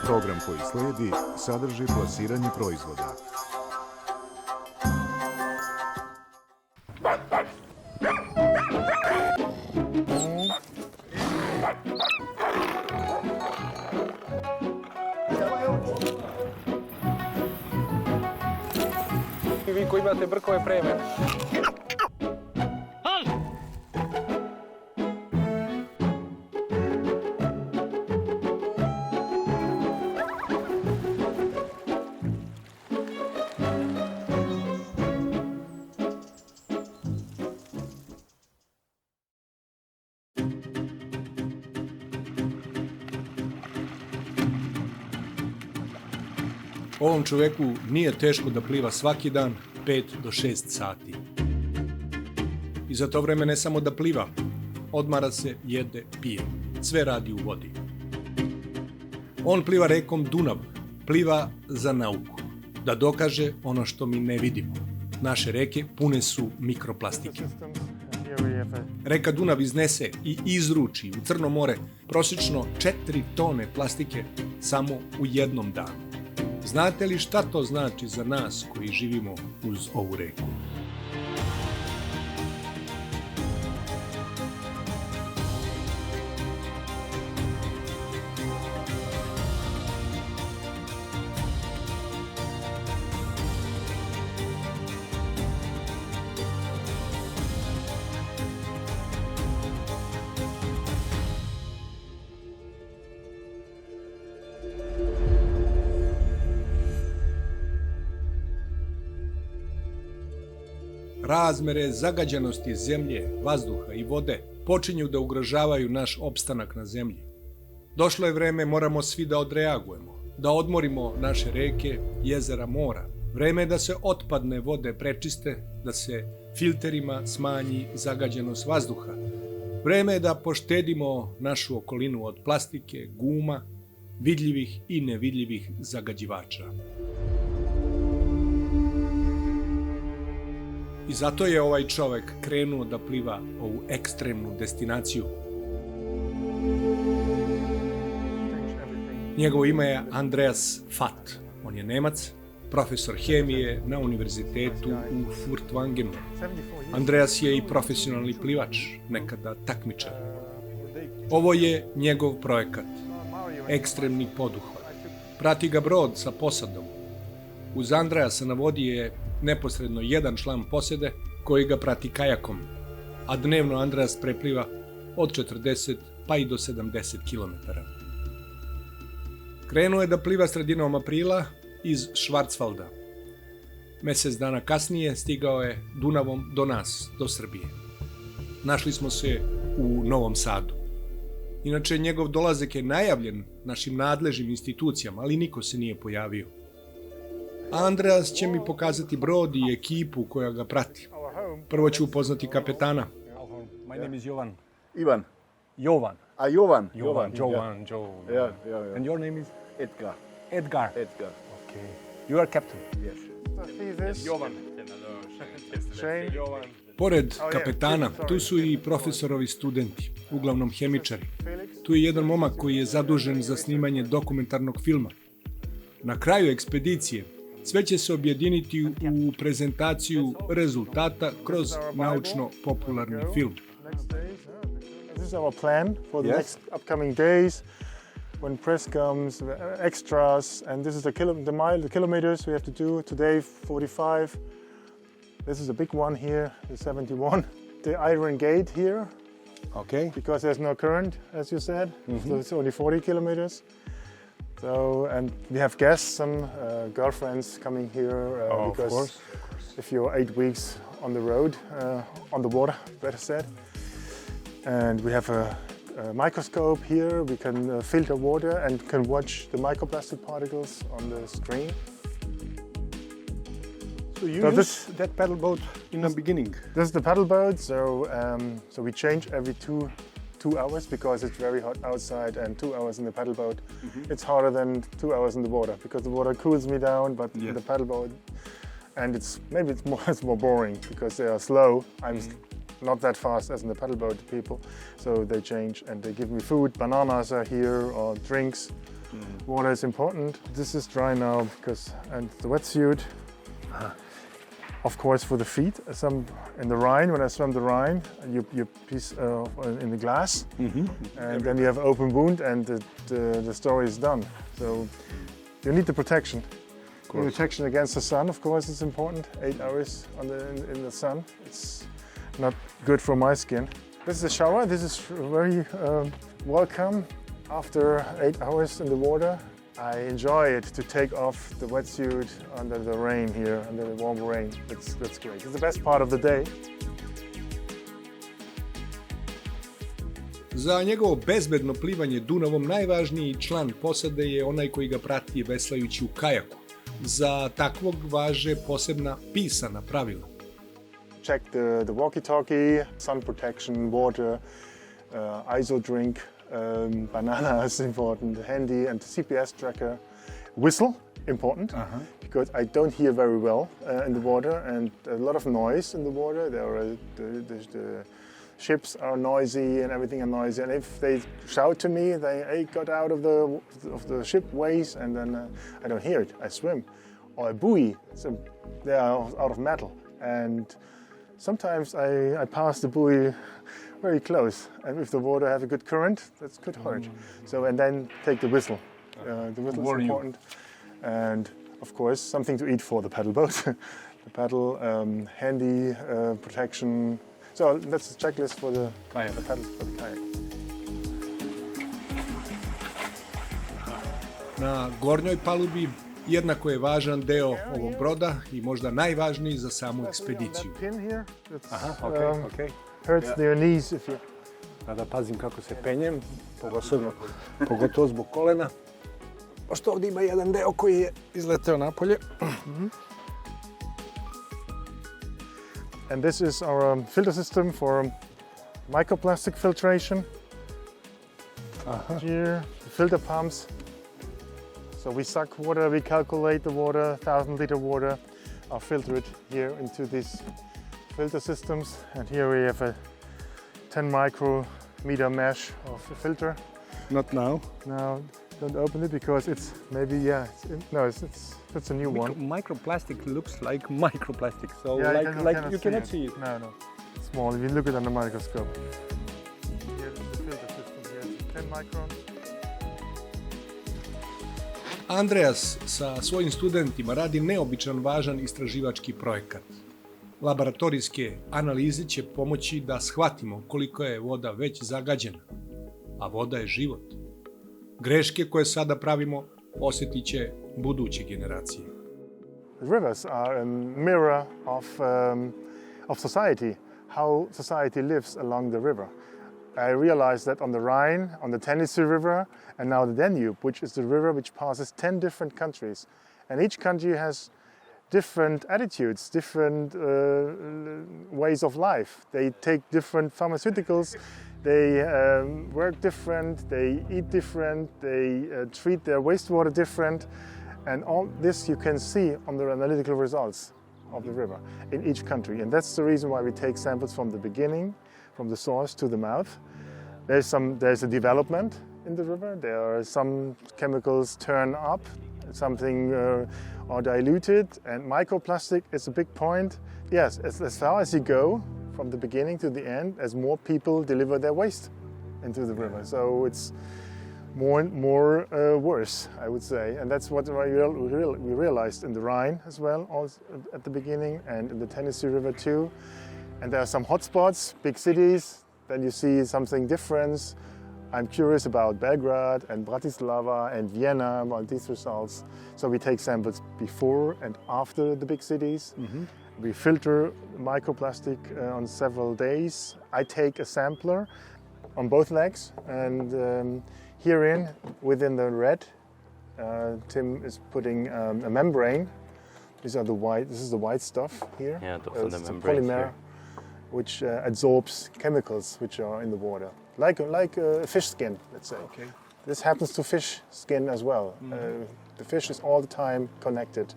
Program koji sledi sadrži plasiranje proizvoda. I vi koji imate brkove pre mene. Ovom čoveku nije teško da pliva svaki dan 5 do 6 sati. I za to vreme ne samo da pliva, odmara se, jede, pije. Sve radi u vodi. On pliva rekom Dunav, pliva za nauku, da dokaže ono što mi ne vidimo. Naše reke pune su mikroplastike. Reka Dunav iznese i izruči u Crno more prosječno 4 tone plastike samo u jednom danu. Znate li šta to znači za nas koji živimo uz ovu reku? Razmere zagađenosti zemlje, vazduha i vode počinju da ugrožavaju naš opstanak na zemlji. Došlo je vreme, moramo svi da odreagujemo, da odmorimo naše reke, jezera, mora. Vreme je da se otpadne vode prečiste, da se filterima smanji zagađenost vazduha. Vreme je da poštedimo našu okolinu od plastike, guma, vidljivih i nevidljivih zagađivača. I zato je ovaj čovek krenuo da pliva ovu ekstremnu destinaciju. Njegovo ime je Andreas Fatt. On je Nemac, profesor hemije na univerzitetu u Furtvangenu. Andreas je i profesionalni plivač, nekada takmičar. Ovo je njegov projekat, ekstremni poduhvat. Prati ga brod sa posadom. Uz Andreasa na vodi je neposredno jedan član posede koji ga prati kajakom, a dnevno Andreas prepliva od 40 pa i do 70 km. Krenuo je da pliva sredinom aprila iz Švarcvalda. Mesec dana kasnije stigao je Dunavom do nas, do Srbije. Našli smo se u Novom Sadu. Inače, njegov dolazak je najavljen našim nadležnim institucijama, ali niko se nije pojavio. Andreas će mi pokazati brod i ekipu koja ga prati. Prvo ću upoznati kapetana. My name is Jovan. Ivan. Jovan. Jovan. Jovan. Yeah. And your name is? Edgar. Edgar. Okay. You are captain. Yes. Jovan. Pored kapetana, tu su i profesorovi studenti, uglavnom hemičari. Tu je jedan momak koji je zadužen za snimanje dokumentarnog filma. Na kraju ekspedicije sve će se objediniti u prezentaciju rezultata kroz naučno-popularni film. This is our plan for the next upcoming days. When press comes, extras, and this is the kilometers we have to do. Today, 45. This is a big one here, the 71. The iron gate here. Okay. Because there's no current, as you said. So it's only 40 kilometers. So, and we have guests, some girlfriends coming here because of course. If you're 8 weeks on the road, on the water, better said. And we have a microscope here. We can filter water and can watch the microplastic particles on the stream. So you use that paddle boat in the beginning? This is the paddle boat. So we change every two hours because it's very hot outside, and 2 hours in the paddle boat. It's harder than 2 hours in the water because the water cools me down, but in the paddle boat, and it's more boring because they are slow. I'm not that fast as in the paddle boat people, so they change and they give me food. Bananas are here or drinks, Water is important. This is dry now because, and the wetsuit, of course, for the feet. Some in the Rhine, when I swim the Rhine, you piece in the glass, and then you have open wound, and the story is done. So you need the protection. The protection against the sun, of course, is important. 8 hours in the sun. It's not good for my skin. This is a shower. This is very welcome. After 8 hours in the water, I enjoy it to take off the wetsuit under the rain here, under the warm rain. That's great. It's the best part of the day. Za njegovo bezbedno plivanje Dunavom najvažniji član posade je onaj koji ga prati veslajući u kajaku. Za takvog važe posebna pisana pravila. Check the walkie-talkie, sun protection, water, ISO drink, banana is important, handy, and CPS tracker. Whistle, important, because I don't hear very well in the water, and a lot of noise in the water. The ships are noisy and everything are noisy, and if they shout to me, they got out of the ship ways, and then I don't hear it. I swim. Or a buoy, so they are out of metal, and sometimes I pass the buoy very close, and if the water have a good current, that's good hurt. So, and then take the whistle. The whistle is important, and of course something to eat for the paddle boat. The paddle, handy protection. So that's the checklist for the kayak. The paddle for the kayak. Na gornjoj palubi jednako je važan deo ovog broda i možda najvažniji za samu ekspediciju. Hurts your knees if you... Da pazim kako se penjem, pogotovo zbog kolena. Pošto ovdje ima jedan deo koji je izleteo napolje. And this is our filter system for microplastic filtration. Here, the filter pumps. So we suck water, we calculate the water, 1,000-liter water are filtered here into these filter systems. And here we have a 10 micrometer mesh of a filter. Not now. Now, don't open it because it's maybe, it's a new one. Microplastic looks like microplastic, so yeah, you cannot see it. No. It's small, if you look at it under the microscope. Here's the filter system here, 10 microns. Andreas sa svojim studentima radi neobičan važan istraživački projekat. Laboratorijske analize će pomoći da shvatimo koliko je voda već zagađena, a voda je život. Greške koje sada pravimo osjetit će buduće generacije. Rivers are a mirror of society, how society lives along the river. I realized that on the Rhine, on the Tennessee River, and now the Danube, which is the river which passes 10 different countries. And each country has different attitudes, different ways of life. They take different pharmaceuticals, they work different, they eat different, they treat their wastewater different. And all this you can see on the analytical results of the river in each country. And that's the reason why we take samples from the beginning, from the source to the mouth. There's a development in the river. There are some chemicals turn up, something are diluted, and microplastic is a big point. Yes, as far as you go from the beginning to the end, as more people deliver their waste into the river. So it's more and more worse, I would say. And that's what we realized in the Rhine as well, also at the beginning, and in the Tennessee River too. And there are some hotspots, big cities, then you see something different. I'm curious about Belgrade and Bratislava and Vienna, about these results. So we take samples before and after the big cities. We filter microplastic on several days. I take a sampler on both legs, and herein, within the red, Tim is putting a membrane. This is the white stuff here. Yeah, those are the membranes polymer, here, which absorbs chemicals which are in the water, like a fish skin, let's say. Okay. This happens to fish skin as well. The fish is all the time connected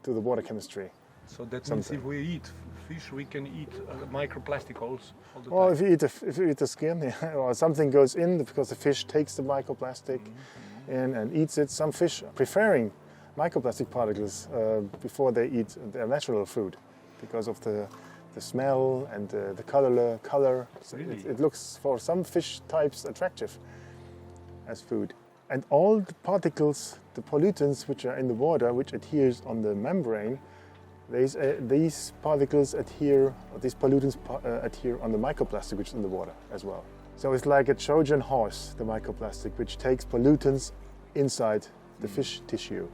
to the water chemistry. So that means if we eat fish, we can eat microplastic also all the Well, time. if you eat the skin, or something goes in because the fish takes the microplastic, in and eats it. Some fish preferring microplastic particles before they eat their natural food because of the smell and the color. So it looks for some fish types attractive as food. And all the particles, the pollutants which are in the water, which adheres on the membrane, these particles adhere, or these pollutants adhere on the microplastic which is in the water as well. So it's like a Trojan horse, the microplastic, which takes pollutants inside the fish tissue.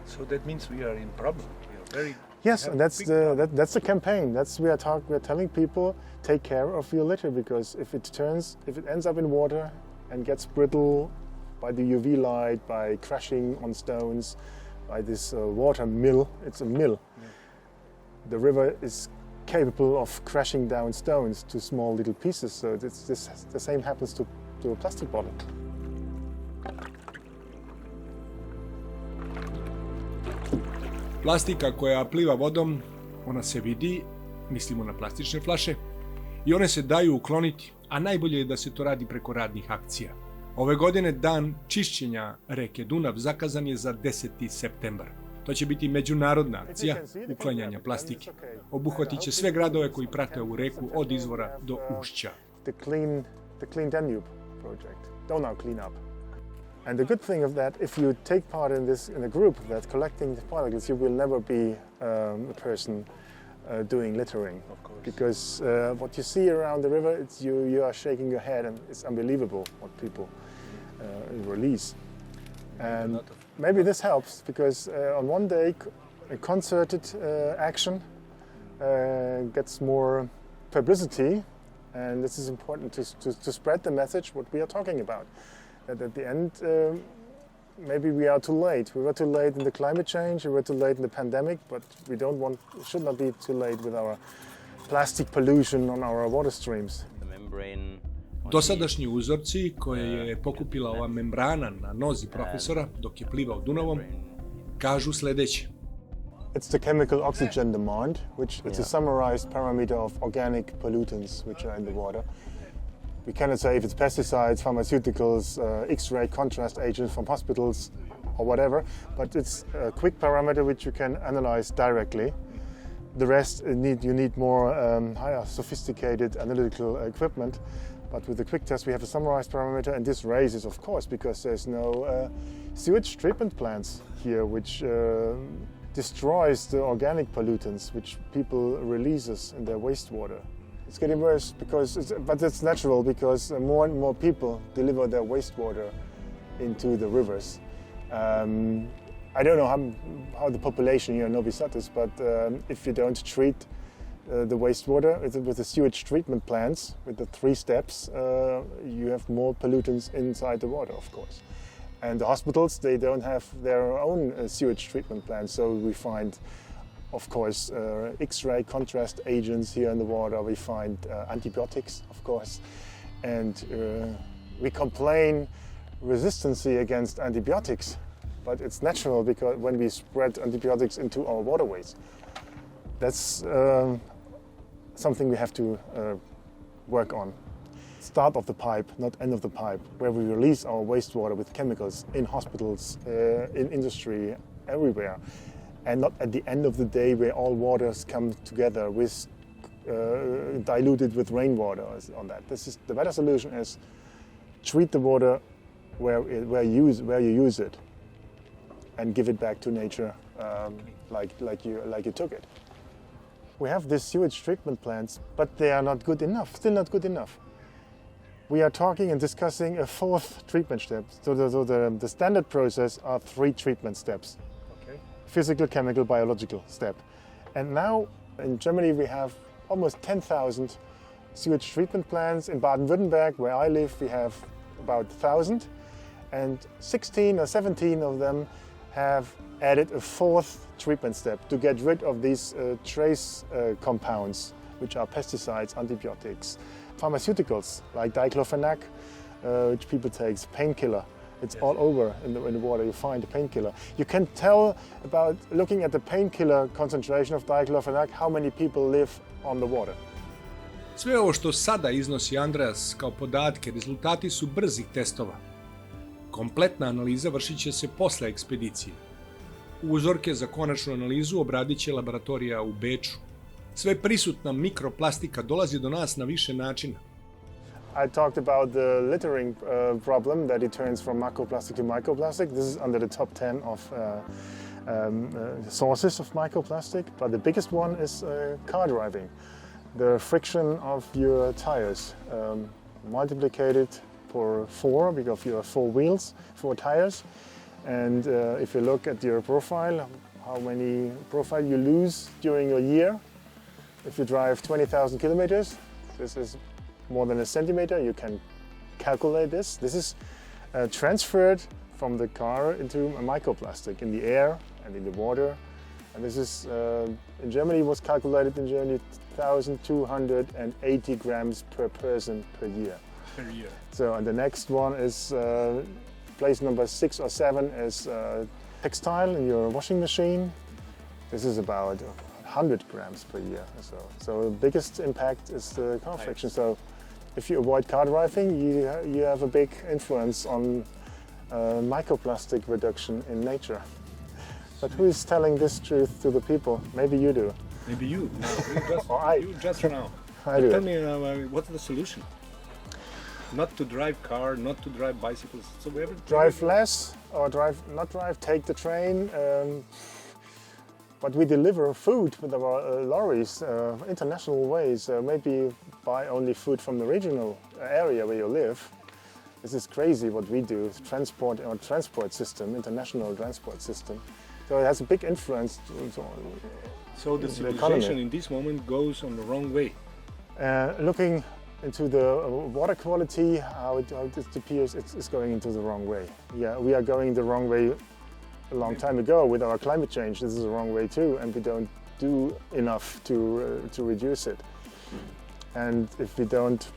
So that means we are in problem. We are very yes, and that's the campaign. We are telling people, take care of your litter, because if it ends up in water and gets brittle by the UV light, by crashing on stones, by this water mill, it's a mill. Yeah. The river is capable of crashing down stones to small little pieces, so the same happens to a plastic bottle. Plastika koja pliva vodom, ona se vidi, mislimo na plastične flaše, i one se daju ukloniti, a najbolje je da se to radi preko radnih akcija. Ove godine dan čišćenja reke Dunav zakazan je za 10. septembar. To će biti međunarodna akcija uklanjanja plastike. Obuhvatit će sve gradove koji prate ovu reku od izvora do ušća. The Clean Danube project, Donau cleanup. And the good thing of that, if you take part in a group that's collecting the particles, you will never be a person doing littering, of course. Because what you see around the river, you are shaking your head, and it's unbelievable what people release. And maybe this helps, because on one day, a concerted action gets more publicity, and this is important to spread the message what we are talking about. That at the end, maybe we are too late. We were too late in the climate change, we were too late in the pandemic, but we should not be too late with our plastic pollution on our water streams. Dosadašnji uzorci koje je pokupila ova membrana na nozi profesora dok je plivao Dunavom kažu sljedeće. It's the chemical oxygen demand, which it's a summarized parameter of organic pollutants which are in the water. We cannot say if it's pesticides, pharmaceuticals, X-ray contrast agents from hospitals or whatever, but it's a quick parameter which you can analyze directly. The rest, you need more higher sophisticated analytical equipment, but with the quick test we have a summarized parameter, and this raises, of course, because there's no sewage treatment plants here, which destroys the organic pollutants which people releases in their wastewater. It's getting worse, but it's natural, because more and more people deliver their wastewater into the rivers. I don't know how the population here in Novi Sad is, but if you don't treat the wastewater with the sewage treatment plants, with the 3 steps, you have more pollutants inside the water, of course. And the hospitals, they don't have their own sewage treatment plants, so we find, of course, X-ray contrast agents here in the water. We find antibiotics, of course, and we complain resistance against antibiotics, but it's natural, because when we spread antibiotics into our waterways, that's something we have to work on. Start of the pipe, not end of the pipe, where we release our wastewater with chemicals in hospitals, in industry, everywhere. And not at the end of the day, where all waters come together with diluted with rainwater on that. This is the better solution: is treat the water where you use it, and give it back to nature like you took it. We have these sewage treatment plants, but they are not good enough. Still not good enough. We are talking and discussing a 4th treatment step. So the standard process are 3 treatment steps. Physical, chemical, biological step. And now in Germany we have almost 10,000 sewage treatment plants. In Baden-Württemberg, where I live, we have about 1,000, and 16 or 17 of them have added a 4th treatment step to get rid of these trace compounds, which are pesticides, antibiotics, pharmaceuticals like diclofenac, which people take, painkiller. It's all over in the water. You find a painkiller. You can tell about looking at the painkiller concentration of diclofenac how many people live on the water. Sve ovo što sada iznosi Andreas kao podatke, rezultati su brzih testova. Kompletna analiza vršit će se posle ekspedicije. Uzorke za konačnu analizu obradit će laboratorija u Beču. Sve prisutna mikroplastika dolazi do nas na više načina. I talked about the littering problem, that it turns from macroplastic to microplastic. This is under the top 10 of sources of microplastic, but the biggest one is car driving. The friction of your tires, multiplicated for 4, because you have 4 wheels, 4 tires. And if you look at your profile, how many profile you lose during a year, if you drive 20,000 kilometers, this is more than a centimeter. You can calculate this. This is transferred from the car into a microplastic in the air and in the water. And this is, in Germany, was calculated in Germany 1,280 grams per person per year. So, and the next one is place number 6 or 7 is textile in your washing machine. This is about 100 grams per year. So the biggest impact is the car friction. So if you avoid car driving, you have a big influence on microplastic reduction in nature. But who is telling this truth to the people? Maybe you do. Maybe you. You just now. I do. Tell me, what's the solution? Not to drive car, not to drive bicycles. So drive less, or not drive. Take the train. But we deliver food with our lorries, international ways. Maybe buy only food from the regional area where you live. This is crazy what we do. Transport system, international transport system. So it has a big influence. So the civilization in this moment goes on the wrong way. Looking into the water quality, how it disappears, it's going into the wrong way. Yeah, we are going the wrong way a long time ago with our climate change. This is the wrong way too, and we don't do enough to reduce it. And if we don't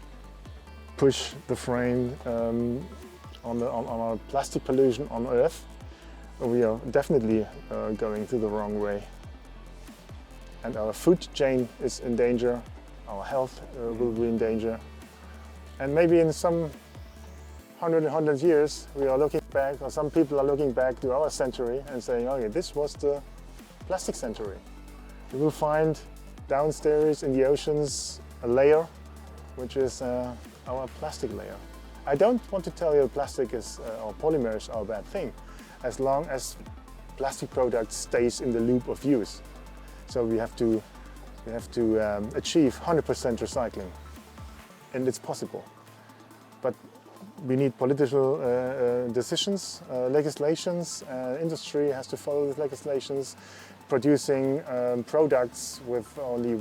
push the frame on our plastic pollution on Earth, we are definitely going to the wrong way. And our food chain is in danger. Our health will be in danger. And maybe in some 100 years, we are looking back, or some people are looking back to our century and saying, okay, this was the plastic century. You will find downstairs in the oceans a layer, which is our plastic layer. I don't want to tell you plastic is, or polymers are a bad thing, as long as plastic product stays in the loop of use. So we have to achieve 100% recycling, and it's possible. But we need political decisions, legislations. Industry has to follow the legislations, producing products with only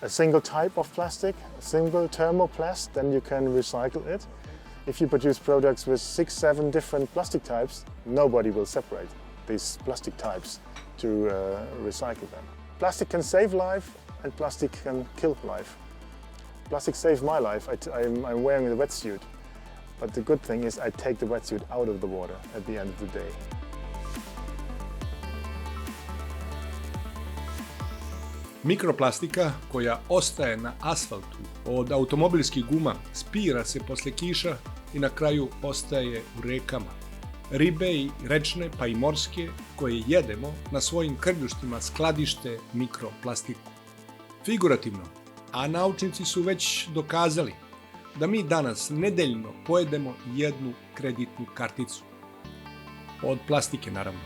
a single type of plastic, a single thermoplast, then you can recycle it. If you produce products with 6, 7 different plastic types, nobody will separate these plastic types to recycle them. Plastic can save life, and plastic can kill life. Plastic saved my life. I'm wearing a wetsuit. But the good thing is I take the wetsuit out of the water at the end of the day. Mikroplastika koja ostaje na asfaltu od automobilskih guma spira se posle kiša i na kraju ostaje u rekama. Ribe i rečne pa i morske koje jedemo na svojim krljuštima skladište mikroplastiku. Figurativno, a naučnici su već dokazali da mi danas nedeljno pojedemo jednu kreditnu karticu. Od plastike, naravno.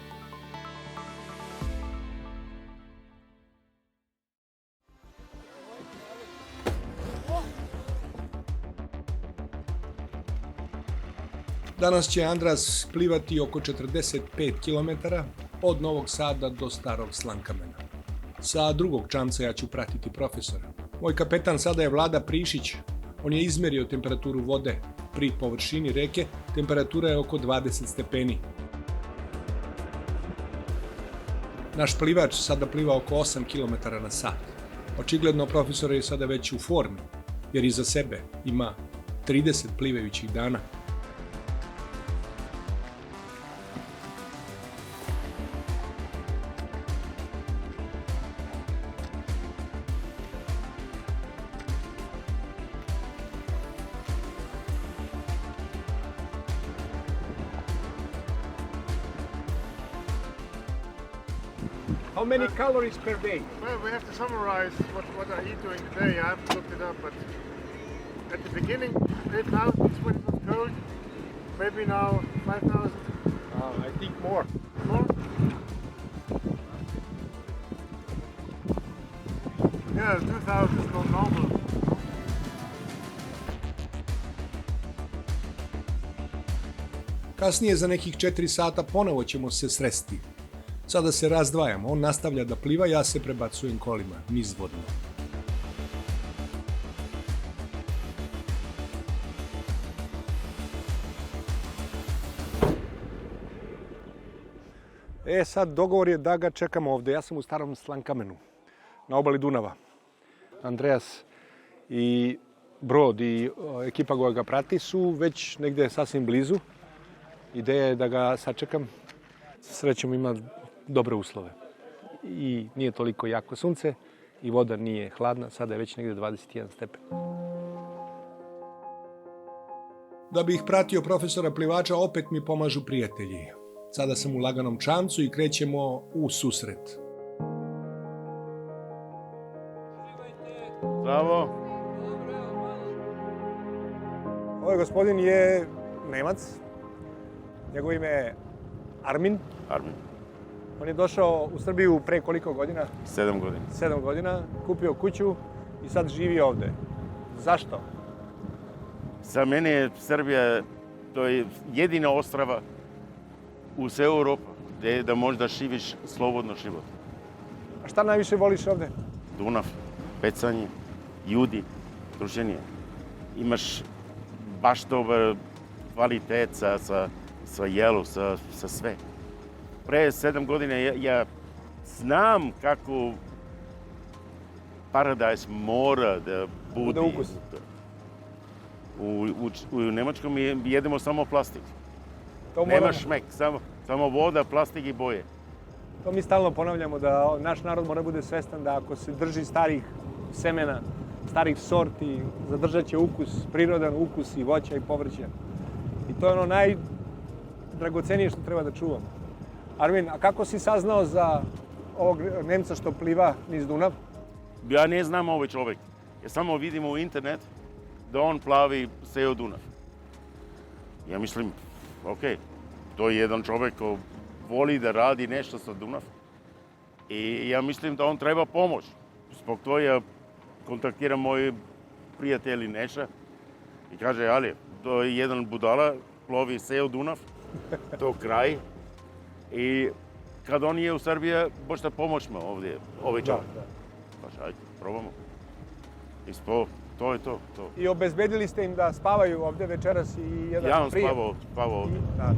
Danas će Andras plivati oko 45 km od Novog Sada do Starog Slankamena. Sa drugog čamca ja ću pratiti profesora. Moj kapetan sada je Vlada Prišić. On je izmerio temperaturu vode. Pri površini reke temperatura je oko 20 stepeni. Naš plivač sada pliva oko 8 km na sat. Očigledno profesor je sada već u formi, jer iza sebe ima 30 plivajućih dana. How many calories per day? Well, we have to summarize what I eat during the day. I haven't looked it up, but at the beginning, 8,000 when it was cold. Maybe now 5,000. I think more. More? Yeah, 2,000 is not normal. Kasnije za nekih 4 sata ponovo ćemo se sresti. Sada se razdvajamo, on nastavlja da pliva, ja se prebacujem kolima, nizvodno. Sad dogovor je da ga čekamo ovde. Ja sam u starom Slankamenu, na obali Dunava. Andreas i brod i ekipa koja ga prati su već negde sasvim blizu. Ideja je da ga sačekam. Srećom ima dobre uslove. I nije toliko jako sunce i voda nije hladna. Sada je već negde 21 stepen. Da bih pratio profesora plivača, opet mi pomažu prijatelji. Sada sam u laganom čamcu i krećemo u susret. Bravo. Ovaj gospodin je Nemac. Njegovo ime je Armin. On je došao u Srbiju pre koliko godina? 7 godina. 7 godina. Kupio kuću i sad živi ovde. Zašto? Za mene je Srbija, to je jedina ostrava u sve Europi gde da možeš da živiš slobodno život. A šta najviše voliš ovde? Dunav, pecanje, ljudi, druženje. Imaš baš dobar kvalitet sa jelu, sa sve. Pre 7 godina ja znam kako paradajz mora da bude. Ukus. U Nemačkom jedemo samo plastik. To Nema šmek, samo voda, plastik i boje. To mi stalno ponavljamo, da naš narod mora bude svestan da ako se drži starih semena, starih sorti, zadržat će ukus, prirodan ukus i voća i povrća. I to je ono najdragocenije što treba da čuvamo. Armin, a kako si saznao za ovog Nemca što pliva niz Dunav? Ja ne znam ovaj čovjek. Ja samo vidim u internet da on plavi ceo Dunav. Ja mislim, okej, to je jedan čovjek ko voli da radi nešto sa Dunav. I ja mislim da on treba pomoć. Zbog toga ja kontaktiram moj prijatelj Neša i kaže, ali, to je jedan budala, plovi ceo Dunav, to kraj. I kad on je u Srbiji, možda pomoćemo ovdje, ovaj čovjek. Pa ajde, probamo. I to je to. I obezbedili ste im da spavaju ovde večeras i jedan prijem? Ja on spavao ovdje. Da.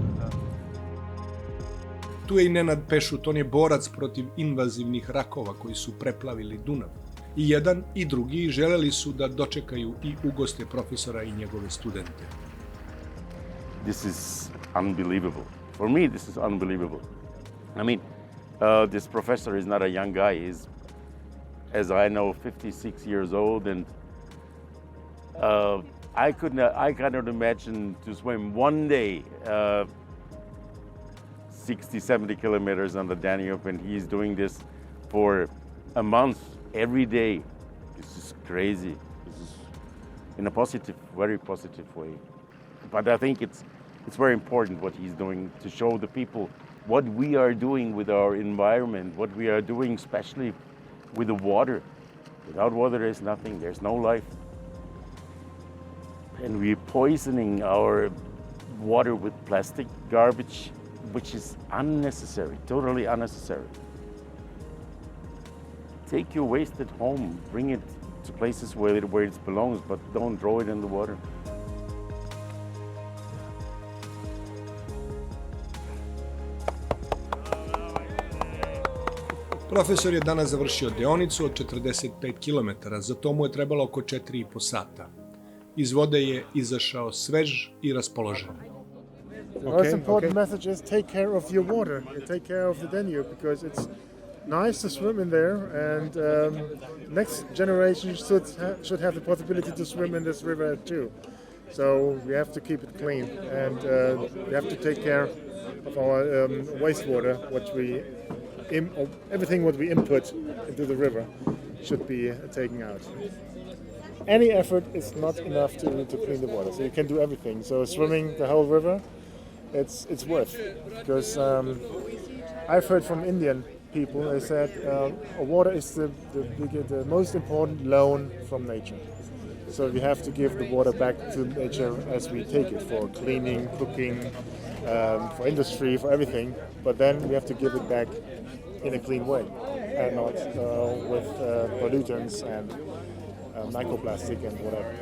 Tu je i Nenad Pešut, on je borac protiv invazivnih rakova koji su preplavili Dunav. I jedan i drugi želeli su da dočekaju i ugoste profesora i njegove studente. This is unbelievable. For me, this is unbelievable. I mean, this professor is not a young guy. He's, as I know, 56 years old, and I cannot imagine to swim one day 60, 70 kilometers on the Danube, and he's doing this for a month, every day. This is crazy. This is in a positive, very positive way. But I think it's very important what he's doing to show the people what we are doing with our environment, what we are doing especially with the water. Without water, there's nothing, there's no life. And we're poisoning our water with plastic garbage, which is unnecessary, totally unnecessary. Take your waste at home, bring it to places where it belongs, but don't throw it in the water. Profesor je danas završio deonicu od 45 km, za to mu je trebalo oko 4,5 sata. Iz vode je izašao svež i raspoložen. The most important message is take care of your water, take care of the Danube, because it's nice to swim in there, and next generation should have the possibility to swim in this river too. So we have to keep it clean, and we have to take care of our wastewater, which we everything what we input into the river should be taken out. Any effort is not enough to clean the water. So you can do everything. So swimming the whole river, it's worth, because I've heard from Indian people, they said water is the most important loan from nature. So we have to give the water back to nature as we take it for cleaning, cooking, for industry, for everything. But then we have to give it back in a clean way and not with pollutants and microplastic and whatever.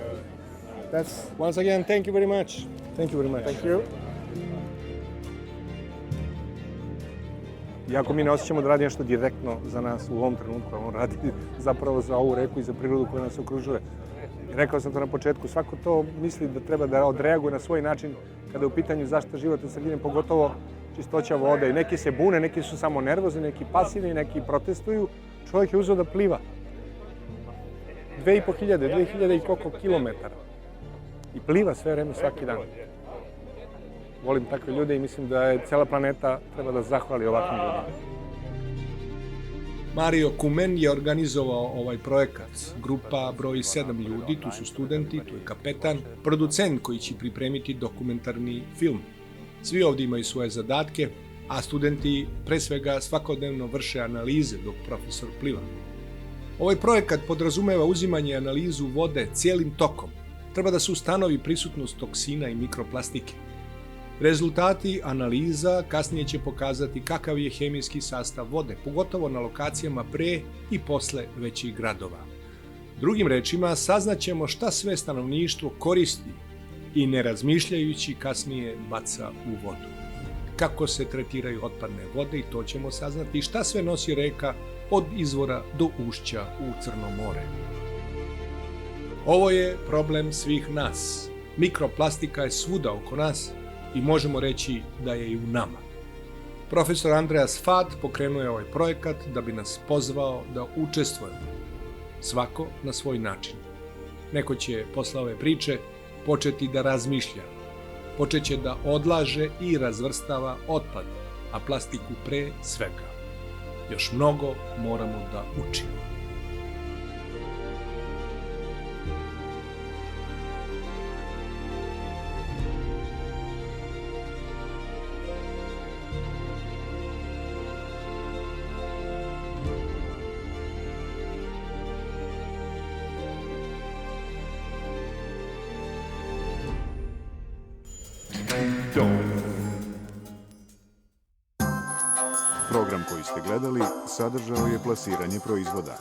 That's Once again, thank you very much. Thank you very much. thank you. Iako mi ne osjećamo da radi nešto direktno za nas u ovom trenutku, on radi zapravo za ovu reku i za prirodu koja nas okružuje. Rekao sam to na početku, svako to misli da treba da odreaguje na svoj način kada je u pitanju zaštita životne sredine, pogotovo čistoća vode. I neki se bune, neki su samo nervozni, neki pasivni, neki protestuju. Čovjek je uzeo da pliva. 2000 i koliko kilometara. I pliva sve vreme, svaki dan. Volim takve ljude i mislim da je cijela planeta treba da zahvali ovakvim ljudima. Mario Kumen je organizovao ovaj projekat. Grupa broji 7 ljudi, tu su studenti, tu je kapetan, producent koji će pripremiti dokumentarni film. Svi ovdje imaju svoje zadatke, a studenti pre svega svakodnevno vrše analize dok profesor pliva. Ovaj projekat podrazumeva uzimanje i analizu vode cijelim tokom. Treba da se ustanovi prisutnost toksina i mikroplastike. Rezultati analiza kasnije će pokazati kakav je hemijski sastav vode, pogotovo na lokacijama pre i posle većih gradova. Drugim rečima, saznaćemo šta sve stanovništvo koristi i ne razmišljajući kasnije baca u vodu. Kako se tretiraju otpadne vode, i to ćemo saznati, šta sve nosi reka od izvora do ušća u Crno more. Ovo je problem svih nas. Mikroplastika je svuda oko nas i možemo reći da je i u nama. Profesor Andreas Fad pokrenuo je ovaj projekat da bi nas pozvao da učestvujemo. Svako na svoj način. Neko će posle ove priče početi da razmišlja. Počeće da odlaže i razvrstava otpad, a plastiku pre svega. Još mnogo moramo da učimo. Program koji ste gledali sadržao je plasiranje proizvoda.